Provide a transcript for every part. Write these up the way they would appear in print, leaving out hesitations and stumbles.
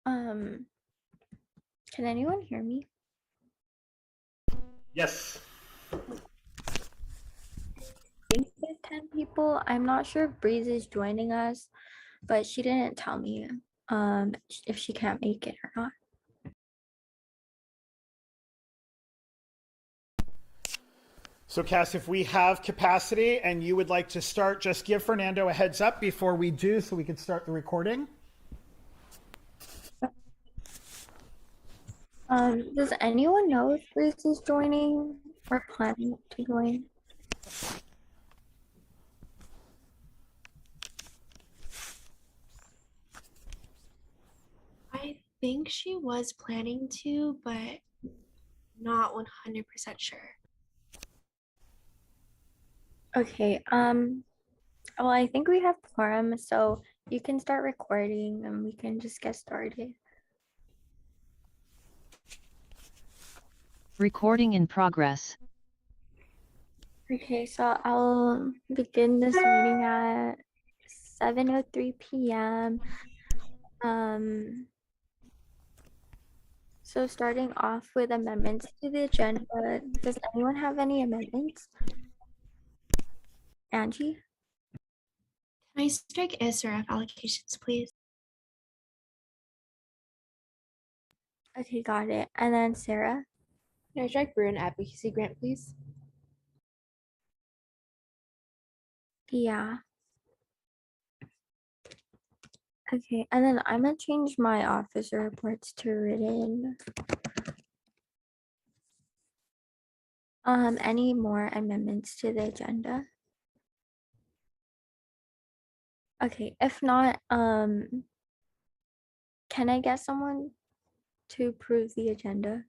Um, can anyone hear me? Yes. I think there's 10 people. I'm not sure if Breeze is joining us, but she didn't tell me if she can't make it or not. So Cass, if we have capacity and you would like to start, just give Fernando a heads up before we do so we can start the recording. Does anyone know if Breeze is joining or planning to join? I think she was planning to, but not 100% sure. Okay, well, I think we have quorum, so you can start recording and we can just get started. Recording in progress. Okay, so I'll begin this meeting at 7:03 p.m. So starting off with amendments to the agenda, does anyone have any amendments? Angie? Can I strike SRF allocations, please? Okay, got it. And then Sarah? Can I strike Bruin advocacy grant, please? Yeah. Okay, and then I'm gonna change my officer reports to written. Any more amendments to the agenda? Okay, if not, can I get someone to approve the agenda?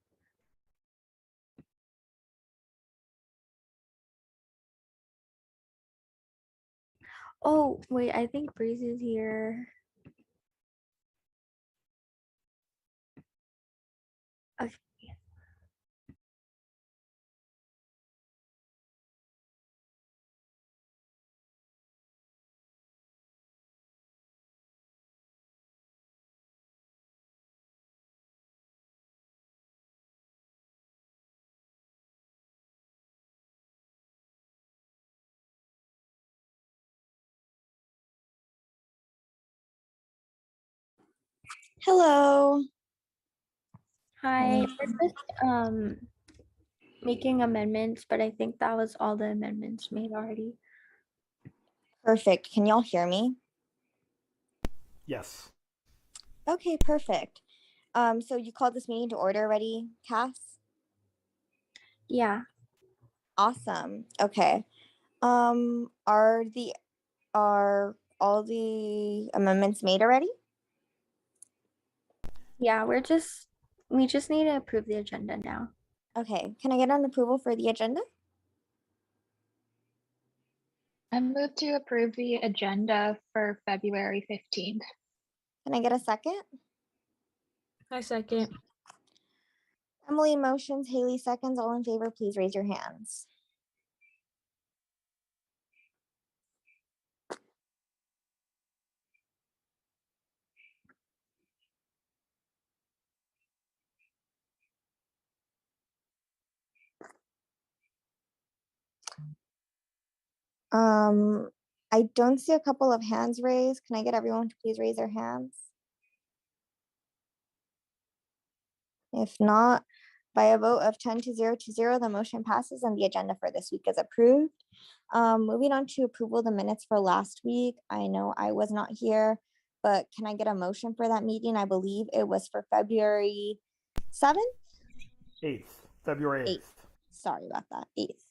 Oh, wait, I think Breeze is here. Okay. Hello. Hi, we're just making amendments, but I think that was all the amendments made already. Perfect. Can y'all hear me? Yes. Okay, perfect. So you called this meeting to order already, Cass? Yeah. Awesome. Okay. Are all the amendments made already? Yeah, we just need to approve the agenda now. Okay. Can I get an approval for the agenda? I move to approve the agenda for February 15th. Can I get a second? I second. Emily motions, Haley seconds. All in favor, please raise your hands. I don't see a couple of hands raised. Can I get everyone to please raise their hands? If not, by a vote of 10 to 0, the motion passes and the agenda for this week is approved. Moving on to approval of the minutes for last week. I know I was not here, but can I get a motion for that meeting? I believe it was for February 7th? 8th. February 8th. 8th. Sorry about that. 8th.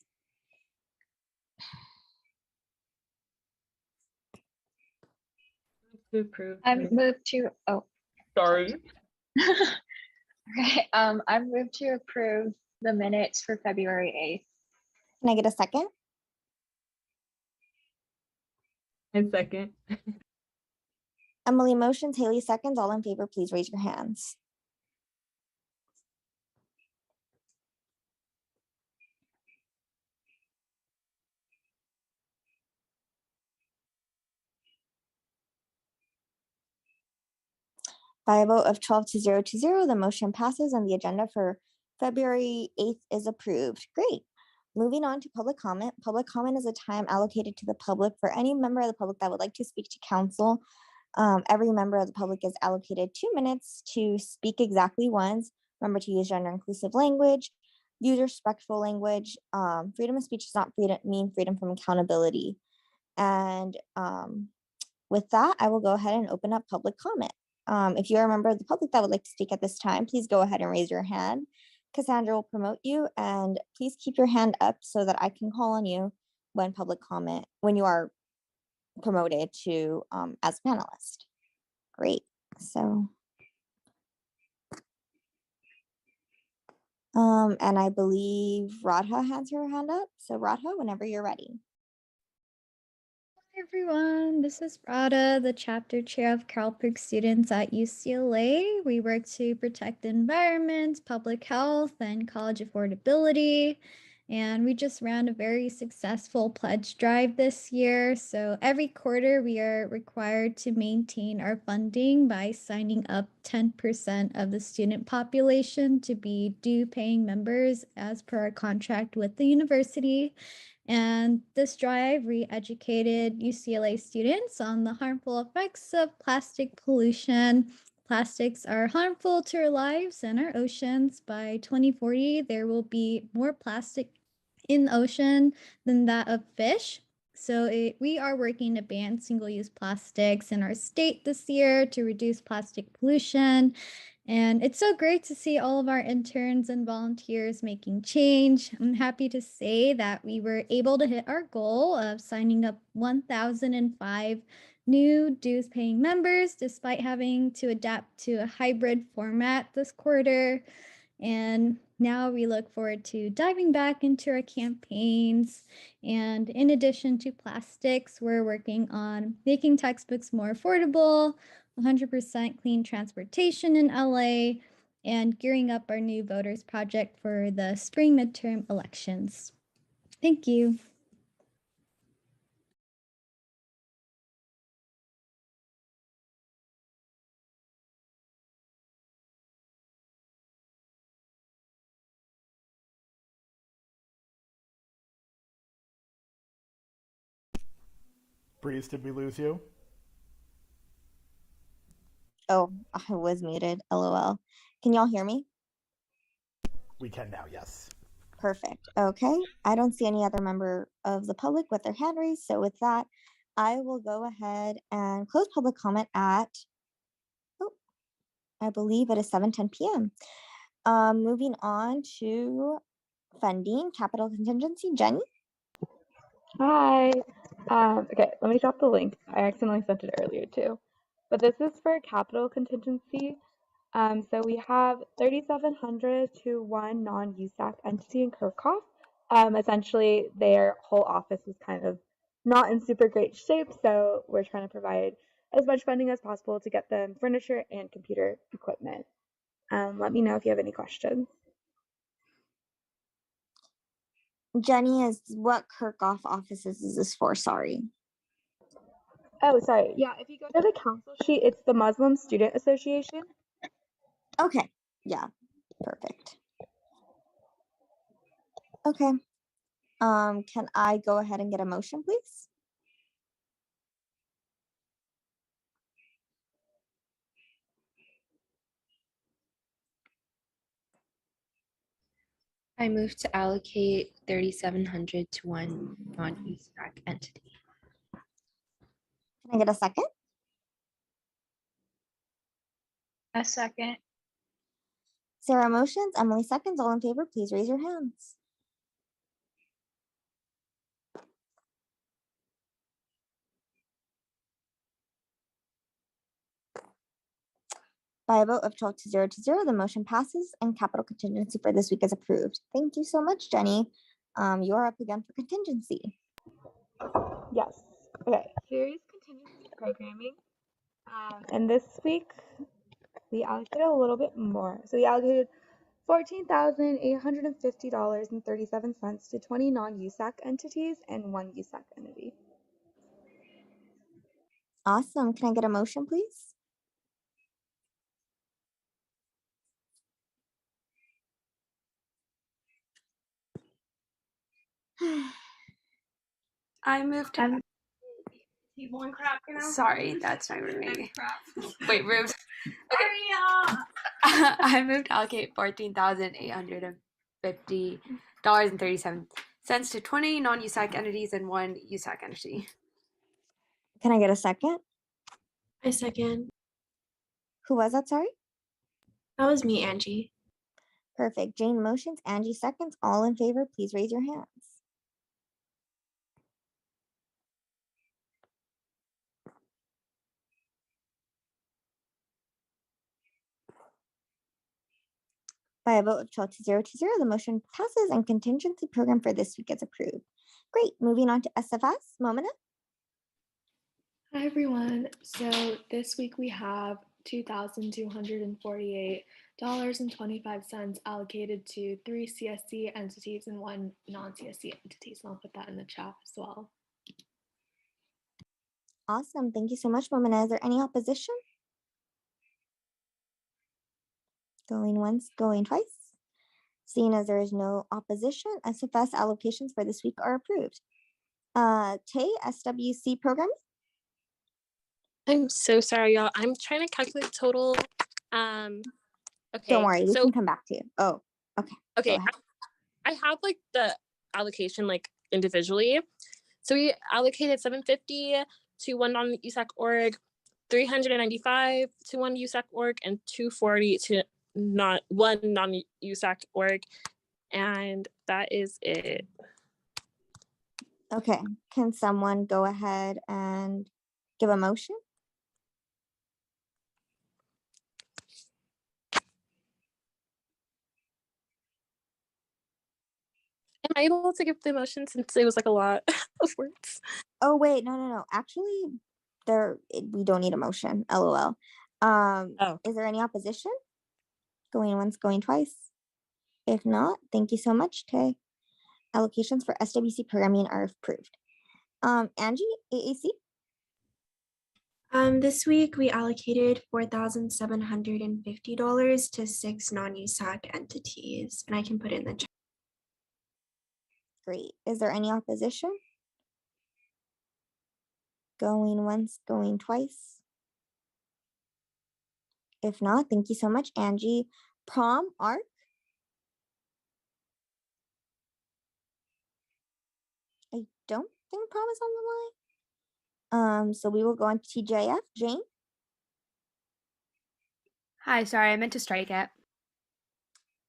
To approve. I move to, oh, Sorry. okay. I move to approve the minutes for February 8th. Can I get a second? And second. Emily motions, Haley seconds. All in favor, please raise your hands. By a vote of 12 to 0, the motion passes and the agenda for February 8th is approved. Great. Moving on to public comment. Public comment is a time allocated to the public for any member of the public that would like to speak to council. Every member of the public is allocated 2 minutes to speak exactly once. Remember to use gender inclusive language, use respectful language. Freedom of speech does not mean freedom from accountability. And with that, I will go ahead and open up public comment. If you are a member of the public that would like to speak at this time, please go ahead and raise your hand. Cassandra will promote you, and please keep your hand up so that I can call on you when you are promoted to as a panelist. Great. So, and I believe Radha has her hand up. So Radha, whenever you're ready. Hi everyone, this is Rada, the chapter chair of Carrollbrook students at UCLA. We work to protect the environment, public health, and college affordability. And we just ran a very successful pledge drive this year. So every quarter we are required to maintain our funding by signing up 10% of the student population to be due paying members as per our contract with the university. And this drive re-educated UCLA students on the harmful effects of plastic pollution. Plastics are harmful to our lives and our oceans. By 2040, there will be more plastic in the ocean than that of fish. So we are working to ban single-use plastics in our state this year to reduce plastic pollution. And it's so great to see all of our interns and volunteers making change. I'm happy to say that we were able to hit our goal of signing up 1,005 new dues paying members, despite having to adapt to a hybrid format this quarter. And now we look forward to diving back into our campaigns. And in addition to plastics, we're working on making textbooks more affordable, 100% clean transportation in LA, and gearing up our new voters project for the spring midterm elections. Thank you. Breeze, did we lose you? Oh, I was muted. LOL. Can y'all hear me? We can now, yes. Perfect. Okay. I don't see any other member of the public with their hand raised. So with that, I will go ahead and close public comment at, I believe it is 7:10 p.m. Moving on to funding, capital contingency. Jenny? Hi. Okay, let me drop the link. I accidentally sent it earlier too. But this is for capital contingency. So we have 3,700 to one non-USAC entity in Kirkhoff. Essentially, their whole office is kind of not in super great shape, so we're trying to provide as much funding as possible to get them furniture and computer equipment. Let me know if you have any questions. Jenny, is what Kirkhoff offices is this for? Sorry. Oh, sorry. Yeah, if you go to the council sheet, it's the Muslim Student Association. Okay. Yeah. Perfect. Okay. Can I go ahead and get a motion, please? I move to allocate 3,700 to one non-USAC entity. Can I get a second? A second. Sarah motions, Emily seconds. All in favor, please raise your hands. By a vote of 12 to 0, the motion passes and capital contingency for this week is approved. Thank you so much, Jenny. You are up again for contingency. Yes. Okay. Here's contingency programming. And this week we allocated a little bit more. So we allocated $14,850.37 to 20 non-USAC entities and one USAC entity. Awesome. Can I get a motion, please? I moved to. I'm Sorry, that's my roommate. Wait, rooms. Okay. I moved to allocate $14,850.37 to 20 non-USAC entities and 1 USAC entity. Can I get a second? I second. Who was that? Sorry. That was me, Angie. Perfect. Jane motions, Angie seconds. All in favor, please raise your hands. By a vote of 12 to 0 to 0, the motion passes and contingency program for this week is approved. Great. Moving on to SFS. Momina. Hi everyone. So this week we have $2,248.25 allocated to 3 CSC entities and 1 non-CSC entity. So I'll put that in the chat as well. Awesome. Thank you so much, Momina. Is there any opposition? Going once, going twice. Seeing as there is no opposition, SFS allocations for this week are approved. Tay, SWC programming. I'm so sorry, y'all. I'm trying to calculate total. Okay. Don't worry, we so can come back to you. Oh, okay. okay, Go ahead. I have like the allocation like individually. So we allocated $750 to 1 non-USAC org, $395 to 1 USAC org, and $240 to not 1 non-USAC org, and that is it. Okay. Can someone go ahead and give a motion? Am I able to give the motion since it was like a lot of words? Oh wait, no. Actually, we don't need a motion. LOL. Is there any opposition? Going once, going twice. If not, thank you so much, Tay. Allocations for SWC programming are approved. Angie, AAC. This week we allocated $4,750 to 6 non-USAC entities, and I can put it in the chat. Great. Is there any opposition? Going once, going twice. If not, thank you so much, Angie. Prom, ARC. I don't think Prom is on the line. So we will go on to TJF. Jane. Hi, sorry, I meant to strike it.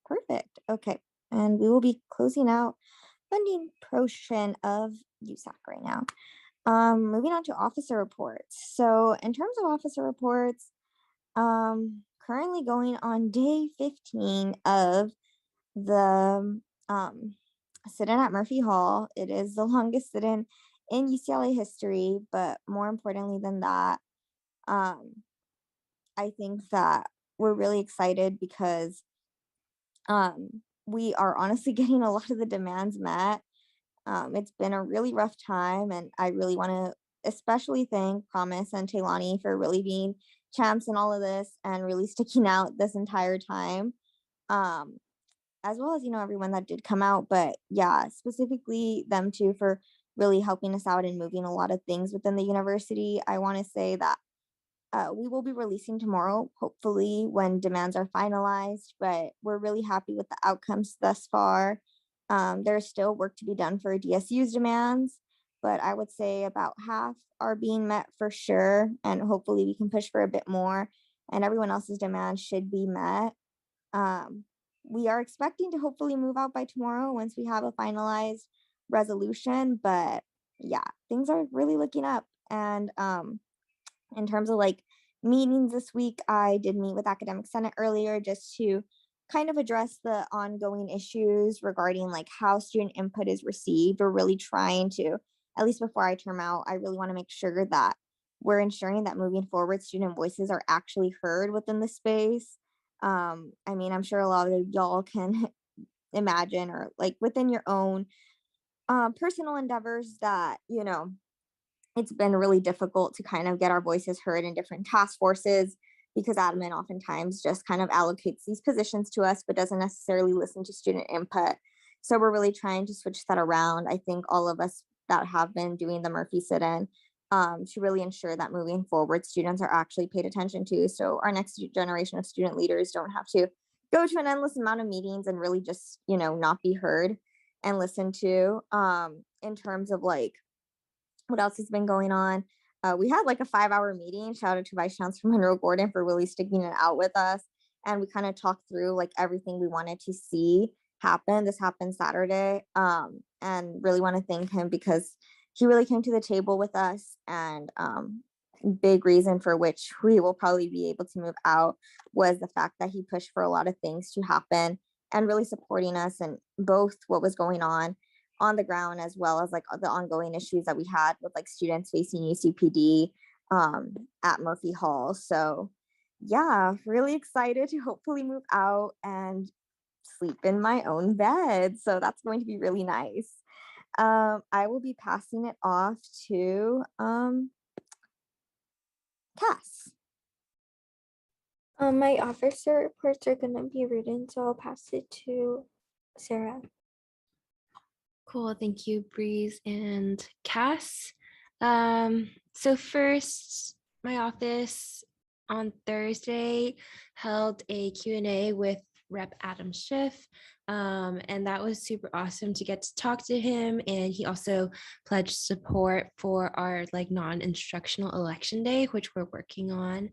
Perfect. Okay. And we will be closing out funding portion of USAC right now. Moving on to officer reports. So in terms of officer reports, currently going on day 15 of the sit-in at Murphy Hall. It is the longest sit-in in UCLA history, but more importantly than that, I think that we're really excited because we are honestly getting a lot of the demands met. It's been a really rough time, and I really want to especially thank Promise and Taylani for really being champs in all of this and really sticking out this entire time. As well as, everyone that did come out, but yeah, specifically them too for really helping us out and moving a lot of things within the university. I want to say that we will be releasing tomorrow, hopefully when demands are finalized, but we're really happy with the outcomes thus far. There's still work to be done for DSU's demands, but I would say about half are being met for sure, and hopefully we can push for a bit more, and everyone else's demands should be met. We are expecting to hopefully move out by tomorrow once we have a finalized resolution, but yeah, things are really looking up. And in terms of like meetings this week, I did meet with Academic Senate earlier just to kind of address the ongoing issues regarding like how student input is received. We're really trying to, at least before I term out, I really want to make sure that we're ensuring that moving forward, student voices are actually heard within the space. I mean, I'm sure a lot of y'all can imagine or like within your own personal endeavors that, it's been really difficult to kind of get our voices heard in different task forces because admin oftentimes just kind of allocates these positions to us, but doesn't necessarily listen to student input. So we're really trying to switch that around. I think all of us that have been doing the Murphy sit-in to really ensure that moving forward, students are actually paid attention to. So our next generation of student leaders don't have to go to an endless amount of meetings and really just, not be heard and listened to. In terms of like what else has been going on, we had like a 5-hour meeting. Shout out to Vice Chancellor Monroe Gordon for really sticking it out with us. And we kind of talked through like everything we wanted to see happen. This happened Saturday. And really want to thank him because he really came to the table with us. And big reason for which we will probably be able to move out was the fact that he pushed for a lot of things to happen and really supporting us and both what was going on the ground as well as like the ongoing issues that we had with like students facing UCPD at Murphy Hall. So yeah, really excited to hopefully move out and sleep in my own bed. So that's going to be really nice. I will be passing it off to Cass. My officer reports are going to be written, so I'll pass it to Sarah. Cool. Thank you, Breeze and Cass. So first, my office on Thursday held a Q&A with Rep. Adam Schiff. And that was super awesome to get to talk to him. And he also pledged support for our like non-instructional election day, which we're working on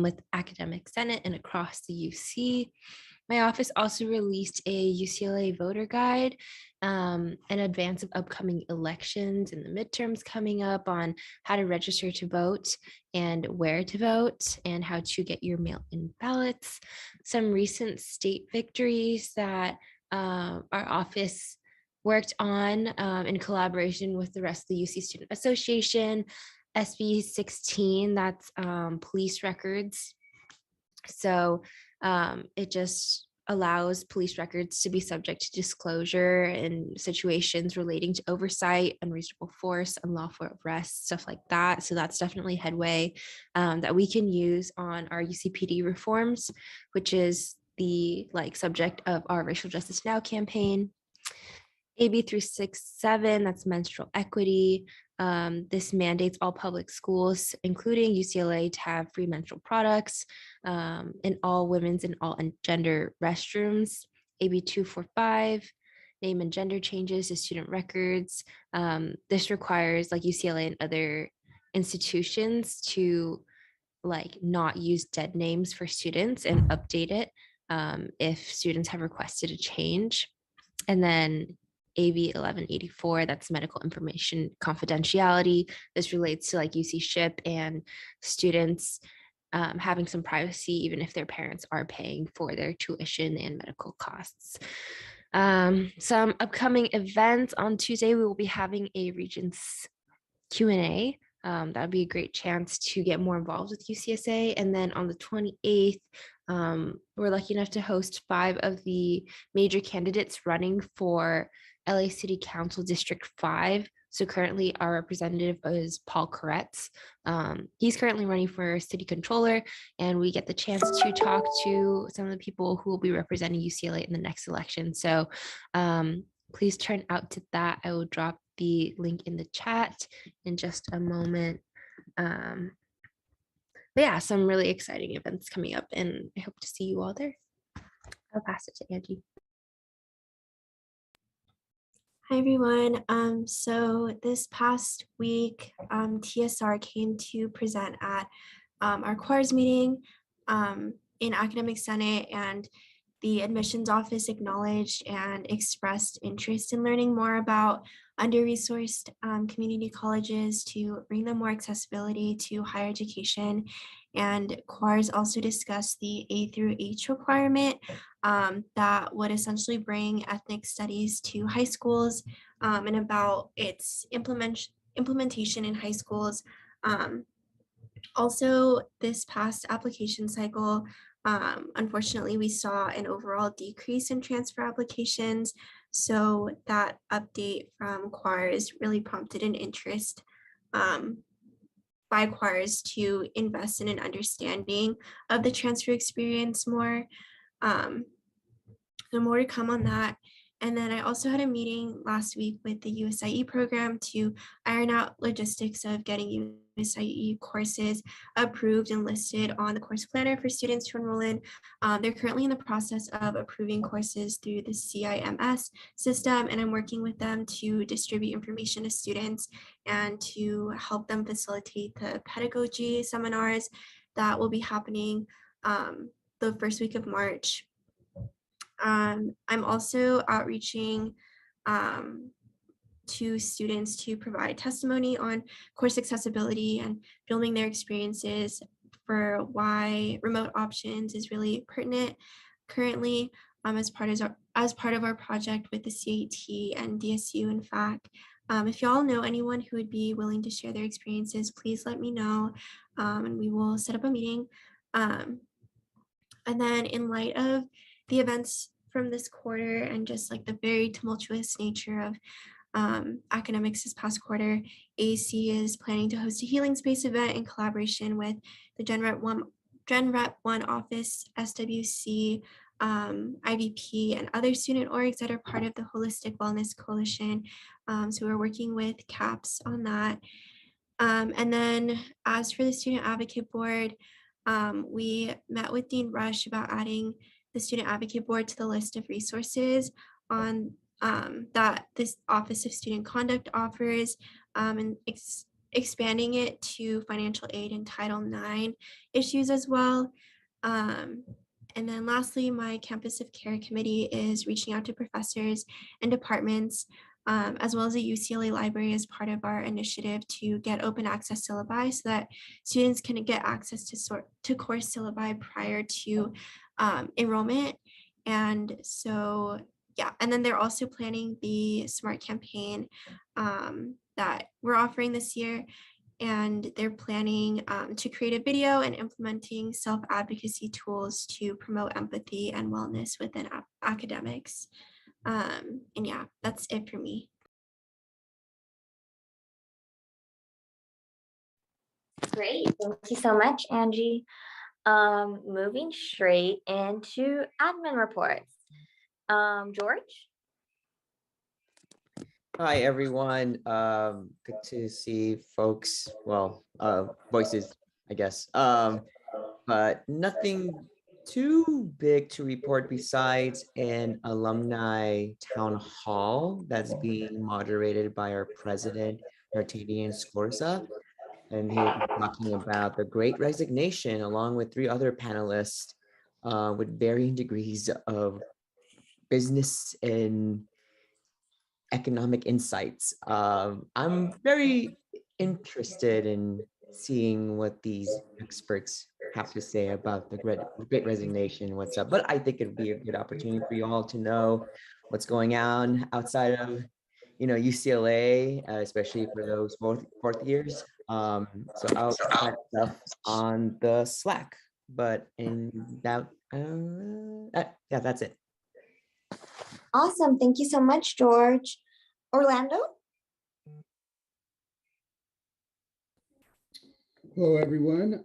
with Academic Senate and across the UC. My office also released a UCLA voter guide in advance of upcoming elections and the midterms coming up on how to register to vote and where to vote and how to get your mail-in ballots. Some recent state victories that our office worked on in collaboration with the rest of the UC Student Association. SB 16, that's police records. So it just allows police records to be subject to disclosure in situations relating to oversight, unreasonable force, unlawful arrest, stuff like that. So that's definitely headway that we can use on our UCPD reforms, which is the like subject of our Racial Justice Now campaign. AB 367, that's menstrual equity. This mandates all public schools, including UCLA, to have free menstrual products in all women's and all gender restrooms. AB 245, name and gender changes to student records. This requires like UCLA and other institutions to like not use dead names for students and update it if students have requested a change. And then AB 1184, that's medical information confidentiality. This relates to like UC SHIP and students having some privacy, even if their parents are paying for their tuition and medical costs. Some upcoming events on Tuesday, we will be having a Regents Q&A. That would be a great chance to get more involved with UCSA. And then on the 28th, we're lucky enough to host 5 of the major candidates running for LA City Council District 5. So currently our representative is Paul Koretz. He's currently running for city controller, and we get the chance to talk to some of the people who will be representing UCLA in the next election. So please turn out to that. I will drop the link in the chat in just a moment. But yeah, some really exciting events coming up, and I hope to see you all there. I'll pass it to Angie. Hi everyone. So this past week, TSR came to present at our choirs meeting in Academic Senate, and the admissions office acknowledged and expressed interest in learning more about under-resourced community colleges to bring them more accessibility to higher education. And choirs also discussed the A through H requirement that would essentially bring ethnic studies to high schools and about its implementation in high schools. Also, this past application cycle, unfortunately, we saw an overall decrease in transfer applications. So that update from choirs really prompted an interest by choirs to invest in an understanding of the transfer experience more. More to come on that. And then I also had a meeting last week with the USIE program to iron out logistics of getting USIE courses approved and listed on the course planner for students to enroll in. They're currently in the process of approving courses through the CIMS system, and I'm working with them to distribute information to students and to help them facilitate the pedagogy seminars that will be happening the first week of March. I'm also outreaching to students to provide testimony on course accessibility and building their experiences for why remote options is really pertinent currently as part of our project with the CAT and DSU. In fact, if y'all know anyone who would be willing to share their experiences, please let me know, and we will set up a meeting. And then in light of the events from this quarter and just like the very tumultuous nature of academics this past quarter, AAC is planning to host a healing space event in collaboration with the Gen Rep 1 office, SWC, IVP, and other student orgs that are part of the Holistic Wellness Coalition. So we're working with CAPS on that. And then as for the Student Advocate Board, we met with Dean Rush about adding the Student Advocate Board to the list of resources on that this Office of Student Conduct offers, and expanding it to financial aid and Title IX issues as well. And then lastly, my Campus of Care Committee is reaching out to professors and departments, as well as the UCLA Library as part of our initiative to get open access syllabi so that students can get access to course syllabi prior to enrollment. And so, yeah, and then they're also planning the SMART campaign that we're offering this year. And they're planning to create a video and implementing self-advocacy tools to promote empathy and wellness within academics. And yeah, that's it for me. Great, thank you so much, Angie. Moving straight into admin reports. George? Hi, everyone. Good to see folks. Well, voices, I guess. But nothing too big to report besides an alumni town hall that's being moderated by our president, Nartanian Scorza. And he will be talking about the Great Resignation along with 3 other panelists with varying degrees of business and economic insights. I'm very interested in seeing what these experts have to say about the Great Resignation, what's up. But I think it'd be a good opportunity for you all to know what's going on outside of, UCLA, especially for those fourth years. So I'll put that stuff on the Slack. But in that, yeah, that's it. Awesome, thank you so much, George. Orlando? Hello, everyone.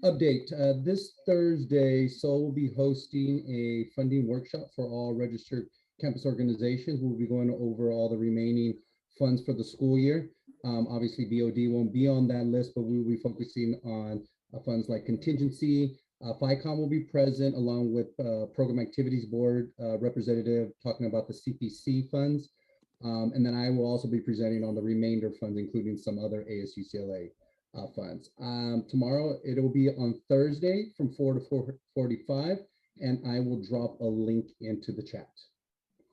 Update. This Thursday, Seoul will be hosting a funding workshop for all registered campus organizations. We'll be going over all the remaining funds for the school year. Obviously, BOD won't be on that list, but we will be focusing on funds like contingency. FICOM will be present along with Program Activities Board representative talking about the CPC funds. And then I will also be presenting on the remainder funds, including some other ASUCLA funds. Tomorrow, it will be on Thursday from 4 to 4:45, and I will drop a link into the chat.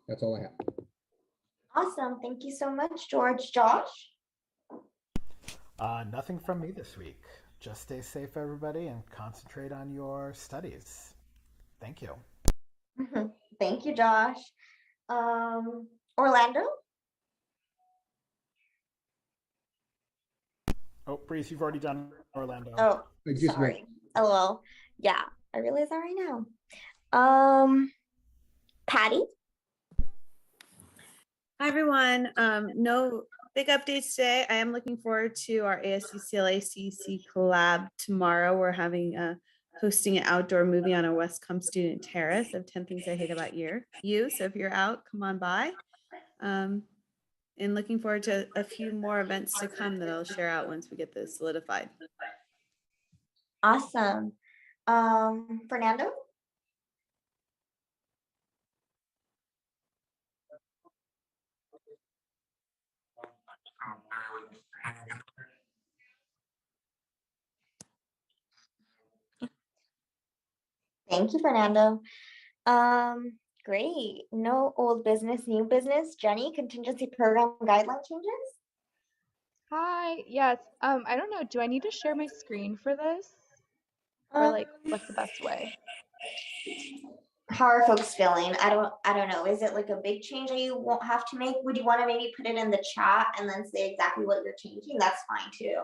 That's all I have. Awesome, thank you so much, George. Josh? Nothing from me this week. Just stay safe, everybody, and concentrate on your studies. Thank you. Thank you, Josh. Orlando? Oh, Breeze, you've already done Orlando. Oh, sorry. LOL. Yeah, I realize that right now. Patty? Hi, everyone. No big updates today. I am looking forward to our ASUCLA CC collab tomorrow. We're having a hosting an outdoor movie on a Westcombe student terrace of 10 Things I Hate About You. So if you're out, come on by. And looking forward to a few more events to come that I'll share out once we get this solidified. Awesome. Fernando? Thank you, Fernando. Great. No old business, new business. Jenny, contingency program guideline changes? Hi, yes. I don't know. Do I need to share my screen for this? Or like, what's the best way? How are folks feeling? I don't know. Is it like a big change that you won't have to make? Would you want to maybe put it in the chat and then say exactly what you're changing? That's fine too.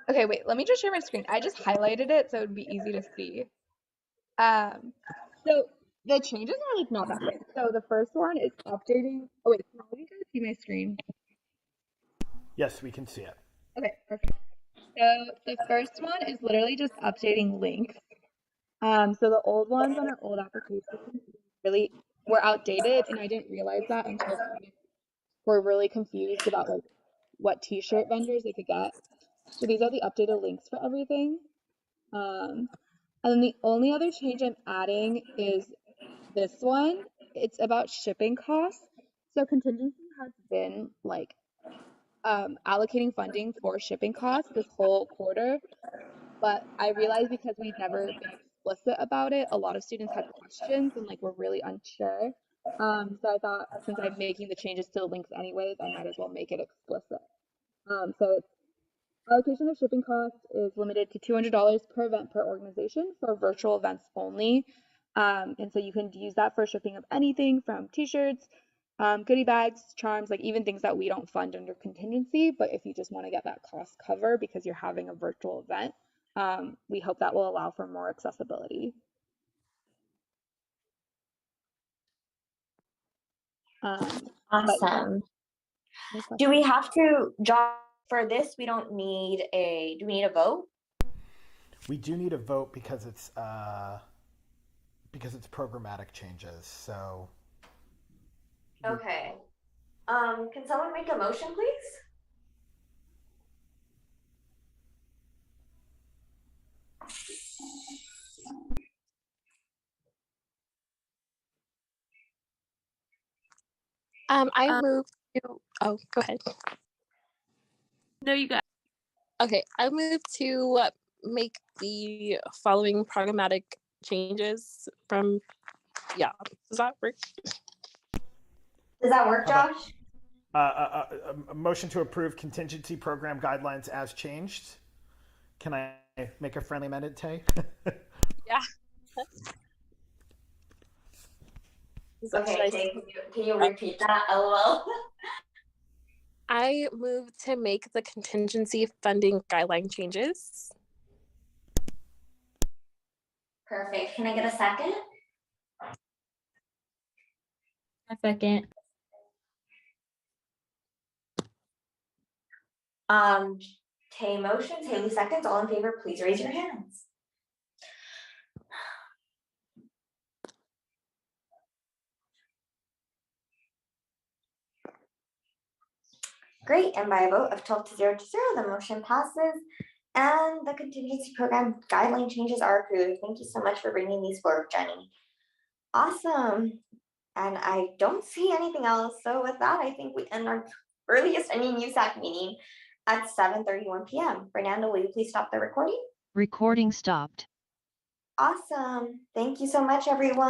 Okay, wait, let me just share my screen. I just highlighted it so it would be easy to see. So the changes are like not that big. So the first one is updating. Oh wait, can all of you guys see my screen? Yes, we can see it. Okay, perfect. So the first one is literally just updating links. So the old ones on our old applications really were outdated, and I didn't realize that until students were really confused about like what t-shirt vendors they could get. So these are the updated links for everything. And then the only other change I'm adding is this one. It's about shipping costs. So contingency has been like allocating funding for shipping costs this whole quarter, but I realized because we've never been explicit about it, a lot of students had questions and like were really unsure. So I thought since I'm making the changes to the links anyways, I might as well make it explicit. So it's allocation of shipping costs is limited to $200 per event per organization for virtual events only. And so you can use that for shipping of anything from t-shirts, goodie bags, charms, like even things that we don't fund under contingency. But if you just want to get that cost cover because you're having a virtual event, we hope that will allow for more accessibility. Awesome. Do we have to, John, for this, we don't need do we need a vote? We do need a vote because it's programmatic changes. So. Okay. Can someone make a motion, please? I move to. Oh, go ahead. No, you got. Okay, I move to make the following programmatic changes from. Yeah, does that work? Does that work, Josh? A motion to approve contingency program guidelines as changed. Can I make a friendly amendment, Tay? Yeah. Okay, Tay, can you repeat that? LOL. I move to make the contingency funding guideline changes. Perfect. Can I get a second? A second. Tay motions, Haley seconds. All in favor, please raise your hands. Great, and by a vote of 12 to 0 to 0, the motion passes and the contingency program guideline changes are approved. Thank you so much for bringing these forward, Jenny. Awesome. And I don't see anything else. So with that, I think we end our earliest USAC meeting at 7:31 p.m. Fernando, will you please stop the recording? Recording stopped. Awesome. Thank you so much, everyone.